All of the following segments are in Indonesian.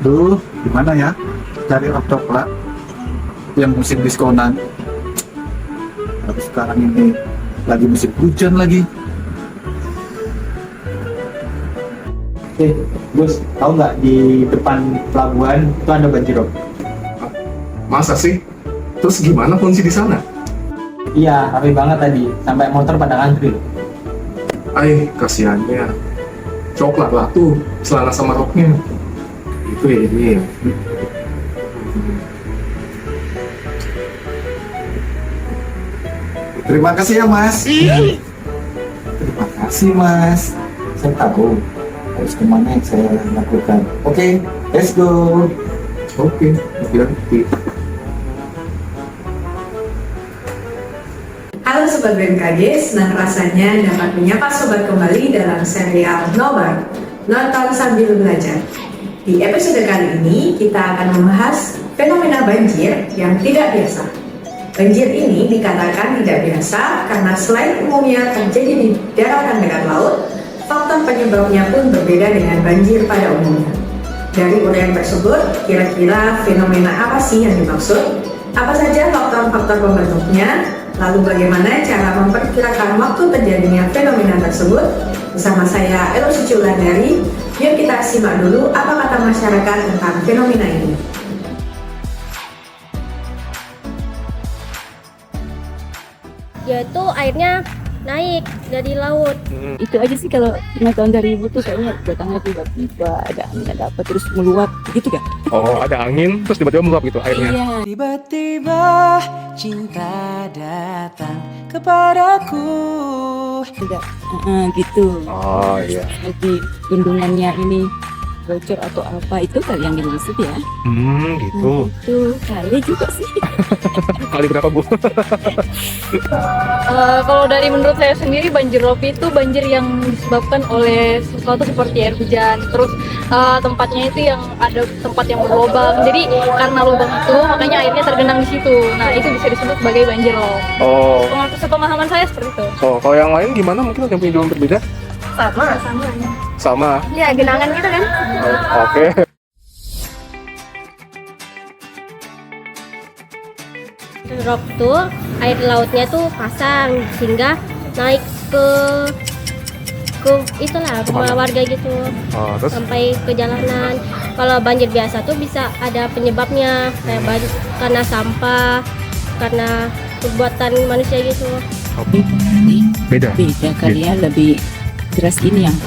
Duh, gimana ya? Cari rok coklat yang musim diskonan. Tapi sekarang ini lagi musim hujan lagi. Gus, tahu nggak di depan pelabuhan itu ada banjirop? Masa sih? Terus gimana kondisi di sana? Iya, ramai banget tadi, sampai motor pada ngantri. Kasihannya. Coklat lah tuh, celana sama roknya. Itu ya ini ya. Terima kasih ya Mas. Terima kasih Mas. Saya tahu harus kemana yang saya lakukan. Oke, let's go. Oke, hati-hati. Halo Sobat BMKG, senang rasanya dapat menyapa Sobat kembali dalam serial Nobar, Nonton Sambil Belajar. Di episode kali ini, kita akan membahas fenomena banjir yang tidak biasa. Banjir ini dikatakan tidak biasa karena selain umumnya terjadi di daratan dekat laut, faktor penyebabnya pun berbeda dengan banjir pada umumnya. Dari uraian tersebut, kira-kira fenomena apa sih yang dimaksud? Apa saja faktor-faktor pembentuknya? Lalu bagaimana cara memperkirakan waktu terjadinya fenomena tersebut? Bersama saya Elo Suciulandari, yuk kita simak dulu apa kata masyarakat tentang fenomena ini. Yaitu airnya naik dari laut. Itu aja sih kalau 5 tahun 2000 tuh kayaknya datangnya tiba-tiba ada angin ada apa terus meluap gitu kan? Oh, ada angin, terus tiba-tiba meluap gitu airnya. Iya. Tiba-tiba cinta datang kepadaku. Tidak, gitu. Oh iya. Seperti bendungannya ini bocor atau apa itu kali yang dimaksud ya? Gitu. Itu kali juga sih. Kali berapa Bu? Kalau dari menurut saya sendiri banjir rob itu banjir yang disebabkan oleh sesuatu seperti air hujan. Terus tempatnya itu yang ada tempat yang berlubang. Jadi karena lubang itu makanya airnya tergenang di situ. Nah itu bisa disebut sebagai banjir rob. Oh. Pemahaman saya seperti itu. Oh, kalau yang lain gimana? Mungkin yang punya jawaban berbeda? Sama. Ya genangan gitu kan. Oke. Rob tuh air lautnya tuh pasang sehingga naik ke itulah rumah warga gitu. Oh, terus? Sampai ke jalanan. Kalau banjir biasa tuh bisa ada penyebabnya kayak karena sampah, karena perbuatan manusia gitu. Beda. Beda kali ya, lebih deras ini yang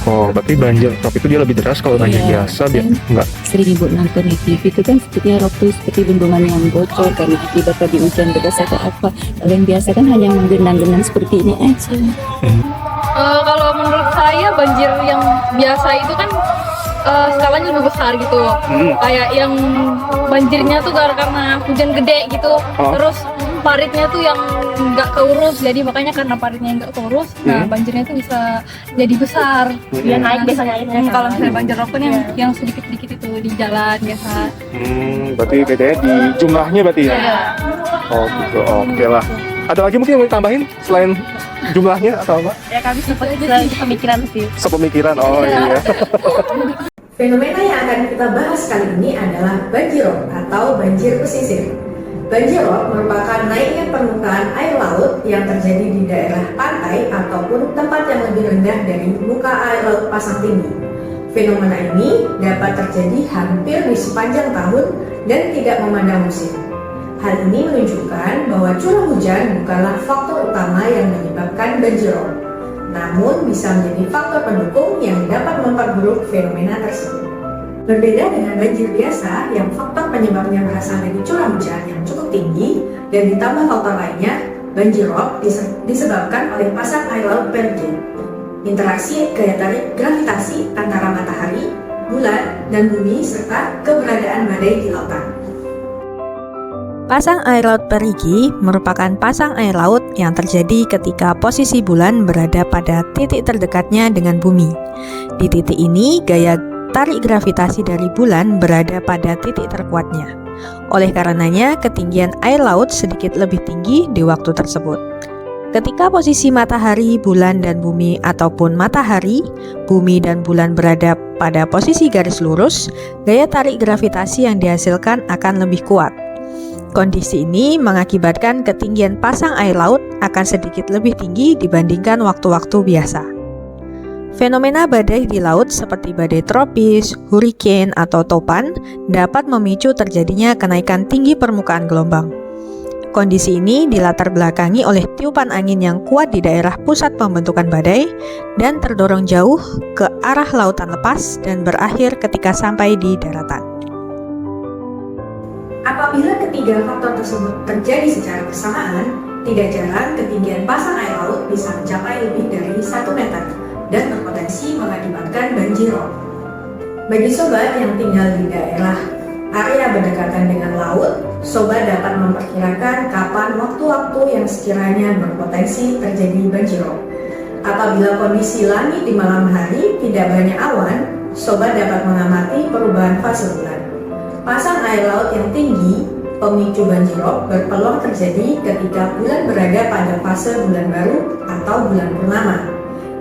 Oh, berarti banjir rob itu dia lebih deras kalau banjir Iya. biasa dia enggak. sering ibu nonton di TV itu kan sepertinya rob tuh seperti bendungan yang bocor karena akibat tadi hujan deras atau apa. Kalau yang biasa kan hanya menggenang-genang seperti ini aja. Kalau menurut saya banjir yang biasa itu kan skalanya lebih besar gitu. Kayak yang banjirnya tuh karena hujan gede gitu. Terus paritnya tuh yang nggak keurus, jadi makanya karena paritnya yang nggak keurus, nah banjirnya tuh bisa jadi besar. Dia naik biasanya airnya. Kalau misalnya banjir rob kan yang sedikit-sedikit itu di jalan biasa. Berarti bedanya di jumlahnya berarti ya? Iya. Oh gitu, oke lah. Ada lagi mungkin yang mau ditambahin selain jumlahnya atau apa? Ya kami seperti pemikiran sih. Sepemikiran, oh iya. Fenomena yang akan kita bahas kali ini adalah banjirop atau banjir pesisir. Banjirop merupakan naiknya permukaan air laut yang terjadi di daerah pantai ataupun tempat yang lebih rendah dari muka air laut pasang tinggi. Fenomena ini dapat terjadi hampir di sepanjang tahun dan tidak memandang musim. Hal ini menunjukkan bahwa curah hujan bukanlah faktor utama yang menyebabkan banjirop, namun bisa menjadi faktor pendukung yang dapat memperburuk fenomena tersebut. Berbeda dengan banjir biasa yang faktor penyebabnya berasal dari curah hujan yang cukup tinggi dan ditambah faktor lainnya, banjirop disebabkan oleh pasang air laut perigi. Interaksi gaya tarik gravitasi antara matahari, bulan, dan bumi serta keberadaan badai di lautan. Pasang air laut perigi merupakan pasang air laut yang terjadi ketika posisi bulan berada pada titik terdekatnya dengan bumi. Di titik ini, gaya tarik gravitasi dari bulan berada pada titik terkuatnya. Oleh karenanya, ketinggian air laut sedikit lebih tinggi di waktu tersebut. Ketika posisi matahari, bulan, dan bumi ataupun matahari, bumi, dan bulan berada pada posisi garis lurus, gaya tarik gravitasi yang dihasilkan akan lebih kuat. Kondisi ini mengakibatkan ketinggian pasang air laut akan sedikit lebih tinggi dibandingkan waktu-waktu biasa. Fenomena badai di laut seperti badai tropis, hurricane, atau topan dapat memicu terjadinya kenaikan tinggi permukaan gelombang. Kondisi ini dilatar belakangi oleh tiupan angin yang kuat di daerah pusat pembentukan badai dan terdorong jauh ke arah lautan lepas dan berakhir ketika sampai di daratan. Apabila ketiga faktor tersebut terjadi secara bersamaan, tidak jarang ketinggian pasang air laut bisa mencapai lebih dari 1 meter dan berpotensi mengakibatkan banjir rob. Bagi sobat yang tinggal di daerah area berdekatan dengan laut, sobat dapat memperkirakan kapan waktu-waktu yang sekiranya berpotensi terjadi banjir rob. Apabila kondisi langit di malam hari tidak banyak awan, sobat dapat mengamati perubahan fase bulan. Pasang air laut yang tinggi, pemicu banjir rob berpeluang terjadi ketika bulan berada pada fase bulan baru atau bulan purnama.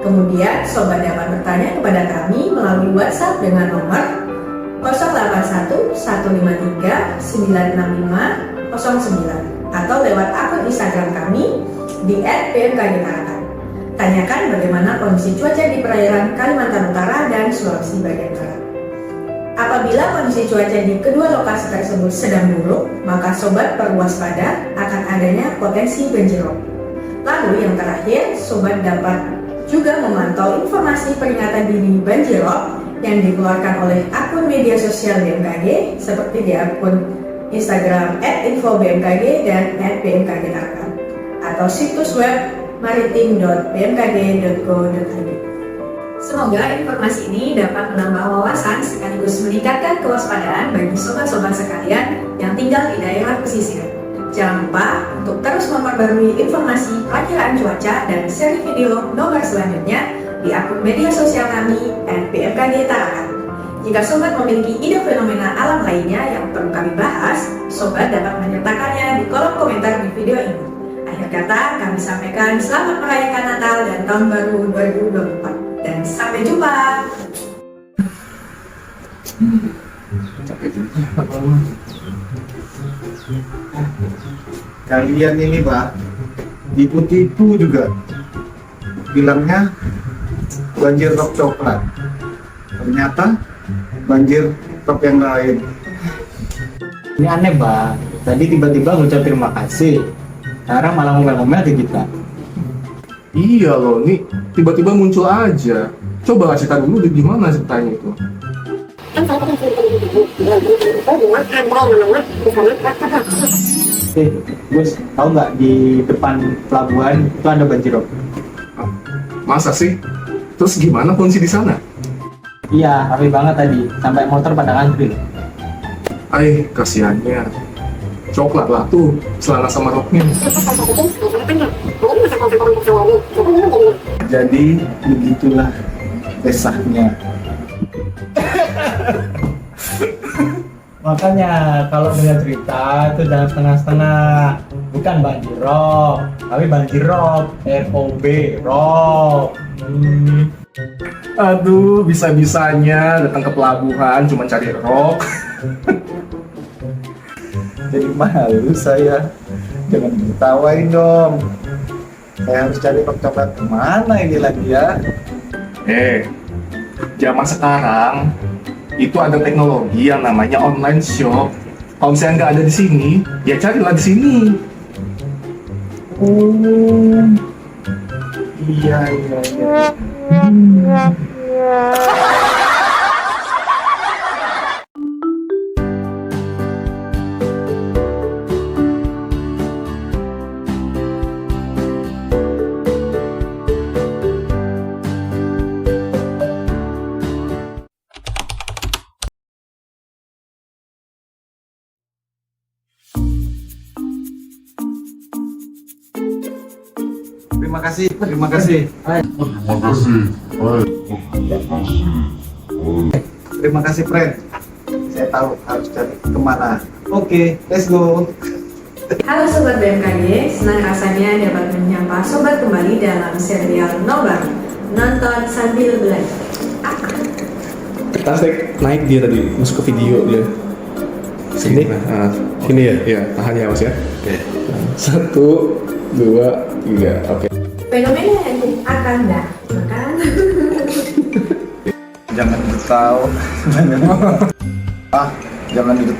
Kemudian, sobat dapat bertanya kepada kami melalui WhatsApp dengan nomor 081 153 965 09 atau lewat akun Instagram kami di @bmkgtarakan. Tanyakan bagaimana kondisi cuaca di perairan Kalimantan Utara dan Sulawesi bagian barat. Apabila kondisi cuaca di kedua lokasi tersebut sedang buruk, maka sobat perlu waspada akan adanya potensi banjir rob. Lalu yang terakhir, sobat dapat juga memantau informasi peringatan dini banjir rob yang dikeluarkan oleh akun media sosial BMKG seperti di akun Instagram @info_bmkg dan @bmkgtarakan atau situs web maritim.bmkg.go.id. Semoga informasi ini dapat menambah wawasan sekaligus meningkatkan kewaspadaan bagi sobat-sobat sekalian yang tinggal di daerah pesisir. Jangan lupa untuk terus memperbarui informasi perakiraan cuaca dan seri video nomor selanjutnya di akun media sosial kami @bmkgtarakan. Jika sobat memiliki ide fenomena alam lainnya yang perlu kami bahas, sobat dapat menyertakannya di kolom komentar di video ini. Akhir kata, kami sampaikan selamat merayakan Natal dan Tahun Baru 2024 dan sampai jumpa. Kalian ini Pak, tipu-tipu juga. Bilangnya banjir rob coklat, ternyata banjir rob yang lain. Ini aneh, Mbak. Tadi tiba-tiba ngucap terima kasih. Sekarang malah ngomel-ngomel ke kita. Iya loh, nih tiba-tiba muncul aja. Coba kasih tahu dulu gimana ceritanya itu. Gus, tahu nggak di depan pelabuhan itu ada banjir rob? Masa sih? Terus gimana kondisi di sana? Iya, rapi banget tadi. Sampai motor pada ngantri. Kasihannya. Coklat lah tuh, celana sama roknya. Jadi begitulah desahnya. Makanya kalau dengar cerita itu jangan setengah-setengah. Bukan banjir rob, tapi banjir rob. ROB, rob. Aduh, bisa-bisanya datang ke pelabuhan cuma cari rok. Jadi malu saya. Jangan diketawain dong. Saya harus cari rok coklat kemana ini lagi ya? Zaman sekarang itu ada teknologi yang namanya online shop. Kalau misalnya nggak ada di sini, ya carilah di sini. Oh, iya. Terima kasih. Terima kasih, Fred. Saya tahu harus cari kemana. Oke, let's go. Halo Sobat BMKG, senang rasanya dapat menyapa Sobat kembali dalam serial Nobar, nonton sambil belajar. Tarik naik dia tadi, masuk ke video dia. Sini, ini ya? Iya, tahan ya mas ya. Oke. 1, 2, 3, oke. Fenomena yang akan datang. Jangan bertahu. Jangan duduk.